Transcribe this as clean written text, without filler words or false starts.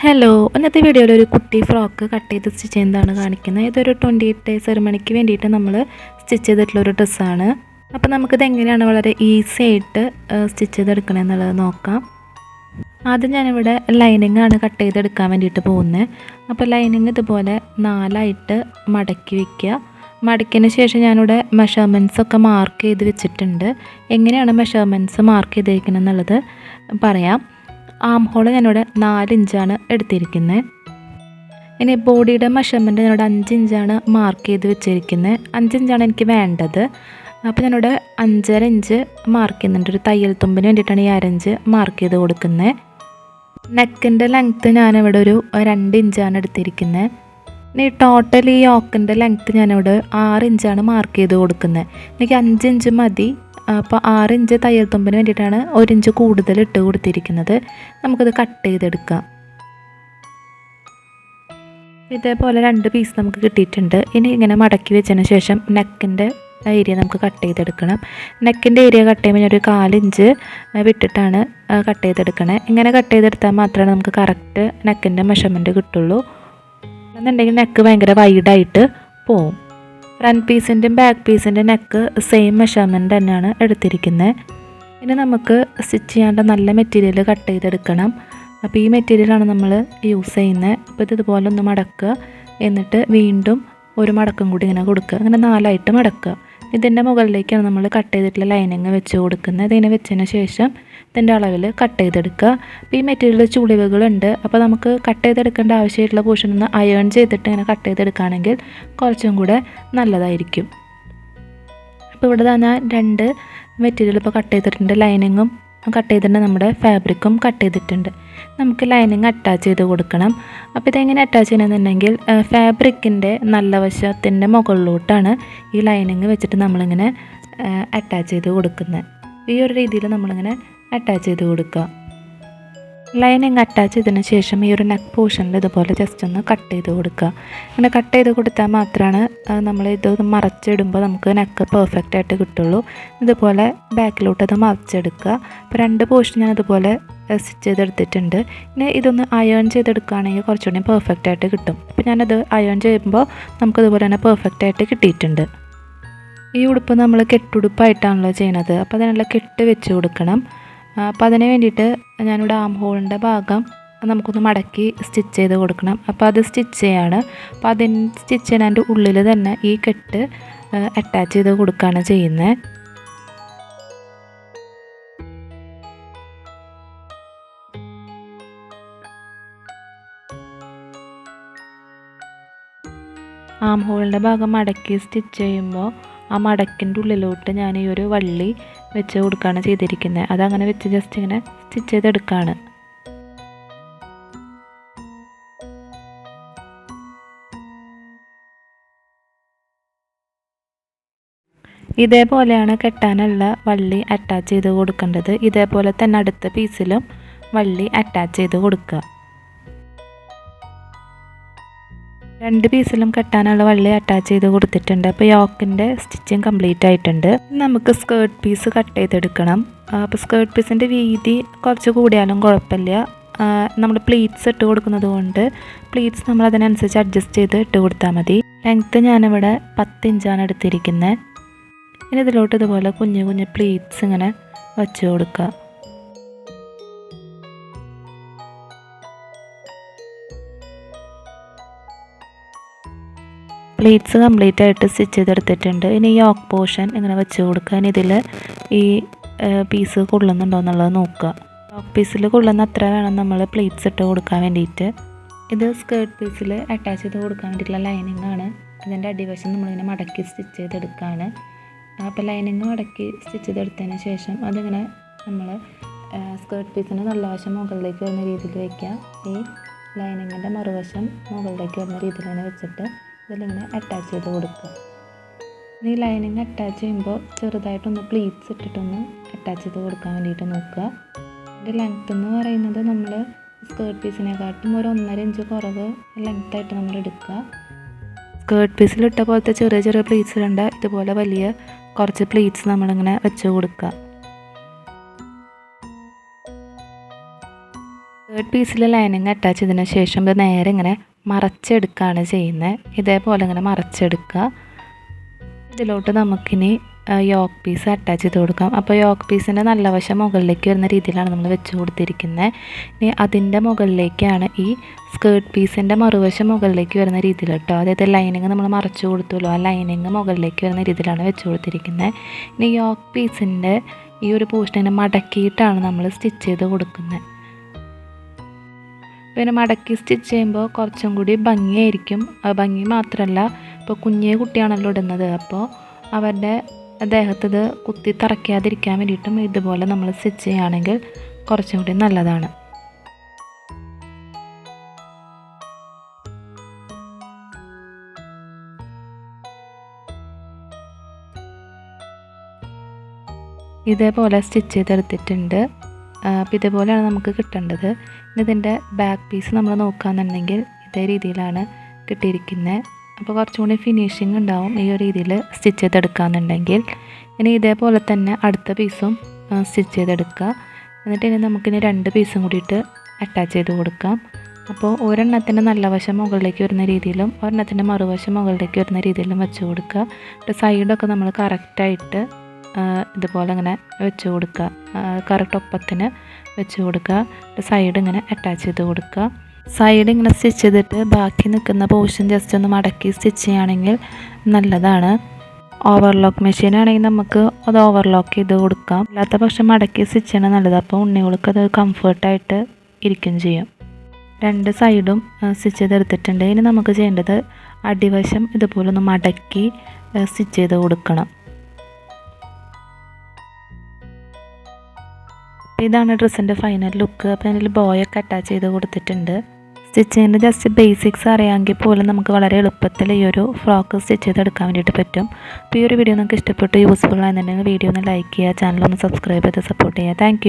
Hello, ഇന്നത്തെ വീഡിയോയിൽ ഒരു കുട്ടി ഫ്രോക്ക് കട്ട് ചെയ്ത് സ്റ്റിച്ച് ചെയ്യുന്നതാണ് കാണിക്കുന്നത്. ഇതൊരു 28 ഡേ സെറിമണിക്ക് വേണ്ടിയിട്ട് നമ്മൾ സ്റ്റിച്ച് ചെയ്തിട്ടുള്ളൊരു ഡ്രസ്സാണ്. അപ്പോൾ നമുക്കിത് എങ്ങനെയാണ് വളരെ ഈസി ആയിട്ട് സ്റ്റിച്ച് ചെയ്തെടുക്കണമെന്നുള്ളത് നോക്കാം. ആദ്യം ഞാനിവിടെ ലൈനിങ് ആണ് കട്ട് ചെയ്തെടുക്കാൻ വേണ്ടിയിട്ട് പോകുന്നത്. അപ്പോൾ ലൈനിങ് ഇതുപോലെ 4ആയിട്ട് മടക്കി വയ്ക്കുക. മടക്കിയതിന് ശേഷം ഞാനിവിടെ മെഷർമെൻറ്റ്സ് ഒക്കെ മാർക്ക് ചെയ്ത് വെച്ചിട്ടുണ്ട്. എങ്ങനെയാണ് മെഷർമെൻറ്റ്സ് മാർക്ക് ചെയ്തേക്കുന്നത് എന്നുള്ളത് പറയാം. ആം ഹോൾ ഞാനിവിടെ 4 ഇഞ്ചാണ് എടുത്തിരിക്കുന്നത്. ഇനി ബോഡിയുടെ മെഷർമെൻറ്റ് ഞാനിവിടെ 5 ഇഞ്ചാണ് മാർക്ക് ചെയ്ത് വെച്ചിരിക്കുന്നത്. 5 ഇഞ്ചാണ് എനിക്ക് വേണ്ടത്. അപ്പോൾ ഞാനിവിടെ 5.5 ഇഞ്ച് മാർക്ക് ചെയ്യുന്നുണ്ട്. ഒരു തയ്യൽ തുമ്പിന് വേണ്ടിയിട്ടാണ് ഈ 1/2 ഇഞ്ച് മാർക്ക് ചെയ്ത് കൊടുക്കുന്നത്. നെക്കിൻ്റെ ലെങ്ത്ത് ഞാനിവിടെ ഒരു 2 ഇഞ്ചാണ് എടുത്തിരിക്കുന്നത്. ഇനി ടോട്ടൽ ഈ യോക്കിൻ്റെ ലെങ്ത്ത് ഞാനിവിടെ 6 ഇഞ്ചാണ് മാർക്ക് ചെയ്ത് കൊടുക്കുന്നത്. എനിക്ക് 5 ഇഞ്ച് മതി. അപ്പോൾ 6 ഇഞ്ച് തയ്യൽ തുമ്പിന് വേണ്ടിയിട്ടാണ് 1 ഇഞ്ച് കൂടുതൽ ഇട്ട് കൊടുത്തിരിക്കുന്നത്. നമുക്കത് കട്ട് ചെയ്തെടുക്കാം. ഇതേപോലെ 2 പീസ് നമുക്ക് കിട്ടിയിട്ടുണ്ട്. ഇനി ഇങ്ങനെ മടക്കി വെച്ചതിന് ശേഷം നെക്കിൻ്റെ ഏരിയ നമുക്ക് കട്ട് ചെയ്തെടുക്കണം. നെക്കിൻ്റെ ഏരിയ കട്ട് ചെയ്യുമ്പോൾ ഒരു 4 ഇഞ്ച് വിട്ടിട്ടാണ് കട്ട് ചെയ്തെടുക്കണേ. ഇങ്ങനെ കട്ട് ചെയ്തെടുത്താൽ മാത്രമേ നമുക്ക് കറക്റ്റ് നെക്കിൻ്റെ മെഷർമെൻറ്റ് കിട്ടുള്ളൂ. എന്നുണ്ടെങ്കിൽ നെക്ക് ഭയങ്കര വൈഡായിട്ട് പോവും. ഫ്രണ്ട് പീസിൻ്റെയും ബാക്ക് പീസിൻ്റെ നെക്ക് സെയിം മെഷർമെൻറ്റ് തന്നെയാണ് എടുത്തിരിക്കുന്നത്. ഇനി നമുക്ക് സ്റ്റിച്ച് ചെയ്യാണ്ട് നല്ല മെറ്റീരിയൽ കട്ട് ചെയ്തെടുക്കണം. അപ്പോൾ ഈ മെറ്റീരിയലാണ് നമ്മൾ യൂസ് ചെയ്യുന്നത്. അപ്പോൾ ഇതുപോലെ ഒന്ന് മടക്കുക, എന്നിട്ട് വീണ്ടും ഒരു മടക്കം കൂടി ഇങ്ങനെ കൊടുക്കുക. അങ്ങനെ 4ആയിട്ട് മടക്കുക. ഇതിൻ്റെ മുകളിലേക്കാണ് നമ്മൾ കട്ട് ചെയ്തിട്ടുള്ള ലൈനിങ് വെച്ച് കൊടുക്കുന്നത്. ഇതിനെ വെച്ചതിന് ശേഷം ഇതിൻ്റെ അളവിൽ കട്ട് ചെയ്തെടുക്കുക. അപ്പോൾ ഈ മെറ്റീരിയൽ ചുളിവുകളുണ്ട്. അപ്പോൾ നമുക്ക് കട്ട് ചെയ്തെടുക്കേണ്ട ആവശ്യമായിട്ടുള്ള പോർഷൻ ഒന്ന് അയേൺ ചെയ്തിട്ട് ഇങ്ങനെ കട്ട് ചെയ്തെടുക്കുകയാണെങ്കിൽ കുറച്ചും കൂടെ നല്ലതായിരിക്കും. അപ്പോൾ ഇവിടെ ഞാൻ 2 മെറ്റീരിയൽ ഇപ്പോൾ കട്ട് ചെയ്തിട്ടുണ്ട്. ലൈനിങ്ങും കട്ട് ചെയ്തിട്ടുണ്ട്, നമ്മുടെ ഫാബ്രിക്കും കട്ട് ചെയ്തിട്ടുണ്ട്. നമുക്ക് ലൈനിങ് അറ്റാച്ച് ചെയ്ത് കൊടുക്കണം. അപ്പോൾ ഇതെങ്ങനെ അറ്റാച്ച് ചെയ്യണമെന്നുണ്ടെങ്കിൽ ഫാബ്രിക്കിൻ്റെ നല്ല വശത്തിൻ്റെ മുകളിലോട്ടാണ് ഈ ലൈനിങ് വെച്ചിട്ട് നമ്മളിങ്ങനെ അറ്റാച്ച് ചെയ്ത് കൊടുക്കുന്നത്. ഈ ഒരു രീതിയിൽ നമ്മളിങ്ങനെ അറ്റാച്ച് ചെയ്ത് കൊടുക്കുക. ലൈനിങ് അറ്റാച്ച് ചെയ്തതിന് ശേഷം ഈ ഒരു നെക്ക് പോർഷനിൽ ഇതുപോലെ ജസ്റ്റ് ഒന്ന് കട്ട് ചെയ്ത് കൊടുക്കുക. അങ്ങനെ കട്ട് ചെയ്ത് കൊടുത്താൽ മാത്രമാണ് നമ്മൾ ഇത് മറച്ചിടുമ്പോൾ നമുക്ക് നെക്ക് പെർഫെക്റ്റ് ആയിട്ട് കിട്ടുള്ളൂ. ഇതുപോലെ ബാക്കിലോട്ട് അത് മറച്ചെടുക്കുക. അപ്പോൾ 2 പോർഷൻ ഞാൻ ഇതുപോലെ സ്റ്റിച്ച് ചെയ്തെടുത്തിട്ടുണ്ട്. ഇനി ഇതൊന്ന് അയേൺ ചെയ്തെടുക്കുകയാണെങ്കിൽ കുറച്ചുകൂടി പെർഫെക്റ്റ് ആയിട്ട് കിട്ടും. അപ്പോൾ ഞാനത് അയേൺ ചെയ്യുമ്പോൾ നമുക്കിതുപോലെ തന്നെ പെർഫെക്റ്റ് ആയിട്ട് കിട്ടിയിട്ടുണ്ട്. ഈ ഉടുപ്പ് നമ്മൾ കെട്ടുടുപ്പായിട്ടാണല്ലോ ചെയ്യുന്നത്. അപ്പോൾ അതിനുള്ള കെട്ട് വെച്ച് കൊടുക്കണം. അപ്പോൾ അതിന് വേണ്ടിയിട്ട് ഞാനിവിടെ ആം ഹോളിൻ്റെ ഭാഗം നമുക്കൊന്ന് മടക്കി സ്റ്റിച്ച് ചെയ്ത് കൊടുക്കണം. അപ്പോൾ അത് സ്റ്റിച്ച് ചെയ്യാണ്. അപ്പോൾ അതിന് സ്റ്റിച്ച് ചെയ്യുന്നതിൻ്റെ ഉള്ളിൽ തന്നെ ഈ കെട്ട് അറ്റാച്ച് ചെയ്ത് കൊടുക്കുകയാണ് ചെയ്യുന്നത്. ആം ഹോളിൻ്റെ ഭാഗം മടക്കി സ്റ്റിച്ച് ചെയ്യുമ്പോൾ ആ മടക്കിൻ്റെ ഉള്ളിലോട്ട് ഞാൻ ഈ ഒരു വള്ളി വെച്ച് കൊടുക്കുകയാണ് ചെയ്തിരിക്കുന്നത്. അതങ്ങനെ വെച്ച് ജസ്റ്റ് ഇങ്ങനെ സ്റ്റിച്ച് ചെയ്തെടുക്കുകയാണ്. ഇതേപോലെയാണ് കെട്ടാനുള്ള വള്ളി അറ്റാച്ച് ചെയ്ത് കൊടുക്കേണ്ടത്. ഇതേപോലെ തന്നെ അടുത്ത പീസിലും വള്ളി അറ്റാച്ച് ചെയ്ത് കൊടുക്കുക. 2 പീസിലും കെട്ടാനുള്ള വള്ളി അറ്റാച്ച് ചെയ്ത് കൊടുത്തിട്ടുണ്ട്. അപ്പോൾ യോക്കിൻ്റെ സ്റ്റിച്ചിങ് കംപ്ലീറ്റ് ആയിട്ടുണ്ട്. നമുക്ക് സ്കേർട്ട് പീസ് കട്ട് ചെയ്തെടുക്കണം. അപ്പോൾ സ്കേർട്ട് പീസിൻ്റെ വീതി കുറച്ച് കൂടിയാലും കുഴപ്പമില്ല. നമ്മൾ പ്ലീറ്റ്സ് ഇട്ട് കൊടുക്കുന്നത് കൊണ്ട് പ്ലീറ്റ്സ് നമ്മൾ അതിനനുസരിച്ച് അഡ്ജസ്റ്റ് ചെയ്ത് ഇട്ട് കൊടുത്താൽ മതി. ലെങ്ത്ത് ഞാനിവിടെ 10 ഇഞ്ചാണ് എടുത്തിരിക്കുന്നത്. ഇനി ഇതിലോട്ട് ഇതുപോലെ കുഞ്ഞു കുഞ്ഞു പ്ലീറ്റ്സ് ഇങ്ങനെ വെച്ച് കൊടുക്കുക. പ്ലീറ്റ്സ് കംപ്ലീറ്റ് ആയിട്ട് സ്റ്റിച്ച് ചെയ്തെടുത്തിട്ടുണ്ട്. ഇനി ഈ യോക്ക് പോർഷൻ ഇങ്ങനെ വെച്ച് കൊടുക്കുക. ഇനി ഇതിൽ ഈ പീസ് കൊള്ളുന്നുണ്ടോ എന്നുള്ളത് നോക്കുക. യോക്ക് പീസിൽ കൊള്ളുന്ന അത്ര വേണം നമ്മൾ പ്ലീറ്റ്സ് ഇട്ട് കൊടുക്കാൻ വേണ്ടിയിട്ട്. ഇത് സ്കേർട്ട് പീസിൽ അറ്റാച്ച് ചെയ്ത് കൊടുക്കാൻ വേണ്ടിയിട്ടുള്ള ലൈനിങ് ആണ്. ഇതിൻ്റെ അടിവശം നമ്മളിങ്ങനെ മടക്കി സ്റ്റിച്ച് ചെയ്തെടുക്കുകയാണ്. അപ്പോൾ ലൈനിങ് മടക്കി സ്റ്റിച്ച് ചെയ്തെടുത്തതിന് ശേഷം അതിങ്ങനെ നമ്മൾ സ്കേർട്ട് പീസിന് നല്ല വശം മുകളിലേക്ക് വരുന്ന രീതിയിൽ വയ്ക്കുക. ഈ ലൈനിങ്ങിൻ്റെ മറുവശം മുകളിലേക്ക് വരുന്ന രീതിയിൽ തന്നെ വെച്ചിട്ട് ഇതിലിങ്ങനെ അറ്റാച്ച് ചെയ്ത് കൊടുക്കുക. ഈ ലൈനിങ് അറ്റാച്ച് ചെയ്യുമ്പോൾ ചെറുതായിട്ടൊന്ന് പ്ലീറ്റ്സ് ഇട്ടിട്ടൊന്ന് അറ്റാച്ച് ചെയ്ത് കൊടുക്കാൻ വേണ്ടിയിട്ട് നോക്കുക. ഇതിൻ്റെ ലെങ്ത്ത് എന്ന് പറയുന്നത് നമ്മൾ സ്കേർട്ട് പീസിനെക്കാട്ടും ഒരു 1.5 ഇഞ്ച് കുറവ് ലെങ്ത്തായിട്ട് നമ്മൾ എടുക്കുക. സ്കേർട്ട് പീസിലിട്ട പോലത്തെ ചെറിയ ചെറിയ പ്ലീറ്റ്സ് ഇടണ്ട. ഇതുപോലെ വലിയ കുറച്ച് പ്ലീറ്റ്സ് നമ്മളിങ്ങനെ വെച്ച് കൊടുക്കുക. തേർഡ് പീസിൽ ലൈനിങ് അറ്റാച്ച് ചെയ്തതിന് ശേഷം ഇത് നേരെ ഇങ്ങനെ മറച്ചെടുക്കുകയാണ് ചെയ്യുന്നത്. ഇതേപോലെ ഇങ്ങനെ മറച്ചെടുക്കുക. ഇതിലോട്ട് നമുക്കിനി യോക്ക് പീസ് അറ്റാച്ച് ചെയ്ത് കൊടുക്കാം. അപ്പോൾ യോക്ക് പീസിൻ്റെ നല്ല വശം മുകളിലേക്ക് വരുന്ന രീതിയിലാണ് നമ്മൾ വെച്ച് കൊടുത്തിരിക്കുന്നത്. ഇനി അതിൻ്റെ മുകളിലേക്കാണ് ഈ സ്കേർട്ട് പീസിൻ്റെ മറുവശം മുകളിലേക്ക് വരുന്ന രീതിയിൽ കേട്ടോ. അതായത് ലൈനിങ് നമ്മൾ മറച്ചു കൊടുത്തുല്ലോ, ആ ലൈനിങ് മുകളിലേക്ക് വരുന്ന രീതിയിലാണ് വെച്ച് കൊടുത്തിരിക്കുന്നത്. ഇനി യോക്ക് പീസിൻ്റെ ഈ ഒരു പോർഷനെ മടക്കിയിട്ടാണ് നമ്മൾ സ്റ്റിച്ച് ചെയ്ത് കൊടുക്കുന്നത്. പിന്നെ മടക്കി സ്റ്റിച്ച് ചെയ്യുമ്പോൾ കുറച്ചും കൂടി ഭംഗിയായിരിക്കും. ഭംഗി മാത്രമല്ല, ഇപ്പോൾ കുഞ്ഞേ കുട്ടിയാണല്ലോ ഇടുന്നത്, അപ്പോൾ അവരുടെ ദേഹത്ത് ഇത് കുത്തി തറയ്ക്കാതിരിക്കാൻ വേണ്ടിയിട്ടും ഇതുപോലെ നമ്മൾ സ്റ്റിച്ച് ചെയ്യുകയാണെങ്കിൽ കുറച്ചും കൂടി നല്ലതാണ്. ഇതേപോലെ സ്റ്റിച്ച് ചെയ്തെടുത്തിട്ടുണ്ട്. അപ്പോൾ ഇതേപോലെയാണ് നമുക്ക് കിട്ടേണ്ടത്. ഇതിൻ്റെ ബാക്ക് പീസ് നമ്മൾ നോക്കുകയാണെന്നുണ്ടെങ്കിൽ ഇതേ രീതിയിലാണ് കിട്ടിയിരിക്കുന്നത്. അപ്പോൾ കുറച്ചും കൂടി ഫിനിഷിങ് ഉണ്ടാവും ഈ ഒരു രീതിയിൽ സ്റ്റിച്ച് ചെയ്തെടുക്കുകയെന്നുണ്ടെങ്കിൽ. ഇനി ഇതേപോലെ തന്നെ അടുത്ത പീസും സ്റ്റിച്ച് ചെയ്തെടുക്കുക. എന്നിട്ട് ഇനി നമുക്കിനി 2 പീസും കൂടിയിട്ട് അറ്റാച്ച് ചെയ്ത് കൊടുക്കാം. അപ്പോൾ ഒരെണ്ണത്തിൻ്റെ നല്ല വശം മുകളിലേക്ക് വരുന്ന രീതിയിലും ഒരെണ്ണത്തിൻ്റെ മറുവശം മുകളിലേക്ക് വരുന്ന രീതിയിലും വെച്ച് കൊടുക്കുക. സൈഡൊക്കെ നമ്മൾ കറക്റ്റായിട്ട് ഇതുപോലെ ഇങ്ങനെ വെച്ച് കൊടുക്കുക. കറക്റ്റ് ഒപ്പത്തിന് വെച്ച് കൊടുക്കുക. സൈഡ് ഇങ്ങനെ അറ്റാച്ച് ചെയ്ത് കൊടുക്കുക. സൈഡ് ഇങ്ങനെ സ്റ്റിച്ച് ചെയ്തിട്ട് ബാക്കി നിൽക്കുന്ന പോർഷൻ ജസ്റ്റ് ഒന്ന് മടക്കി സ്റ്റിച്ച് ചെയ്യുകയാണെങ്കിൽ നല്ലതാണ്. ഓവർലോക്ക് മെഷീൻ ആണെങ്കിൽ നമുക്ക് അത് ഓവർലോക്ക് ചെയ്ത് കൊടുക്കാം. അല്ലാത്ത പക്ഷം മടക്കി സ്റ്റിച്ച് ചെയ്യണം നല്ലത്. അപ്പോൾ ഉണ്ണികൾക്ക് അത് കംഫർട്ടായിട്ട് ഇരിക്കും ചെയ്യും. 2 സൈഡും സ്റ്റിച്ച് ചെയ്തെടുത്തിട്ടുണ്ട്. ഇനി നമുക്ക് ചെയ്യേണ്ടത് അടിവശം ഇതുപോലെ ഒന്ന് മടക്കി സ്റ്റിച്ച് ചെയ്ത് കൊടുക്കണം. ഇതാണ് ഡ്രസ്സിൻ്റെ ഫൈനൽ ലുക്ക്. അപ്പോൾ അതിൽ ബോയൊക്കെ അറ്റാച്ച് ചെയ്ത് കൊടുത്തിട്ടുണ്ട്. സ്റ്റിച്ചിങ്ങിൻ്റെ ജസ്റ്റ് ബേസിക്സ് അറിയാമെങ്കിൽ പോലും നമുക്ക് വളരെ എളുപ്പത്തിൽ ഈ ഒരു ഫ്രോക്ക് സ്റ്റിച്ച് ചെയ്തെടുക്കാൻ വേണ്ടിയിട്ട് പറ്റും. അപ്പോൾ ഈ ഒരു വീഡിയോ നിങ്ങൾക്ക് ഇഷ്ടപ്പെട്ട് യൂസ്ഫുൾ ആണെന്നുണ്ടെങ്കിൽ വീഡിയോ ഒന്ന് ലൈക്ക് ചെയ്യുക, ചാനൽ ഒന്ന് സബ്സ്ക്രൈബ് ചെയ്ത് സപ്പോർട്ട് ചെയ്യുക. താങ്ക്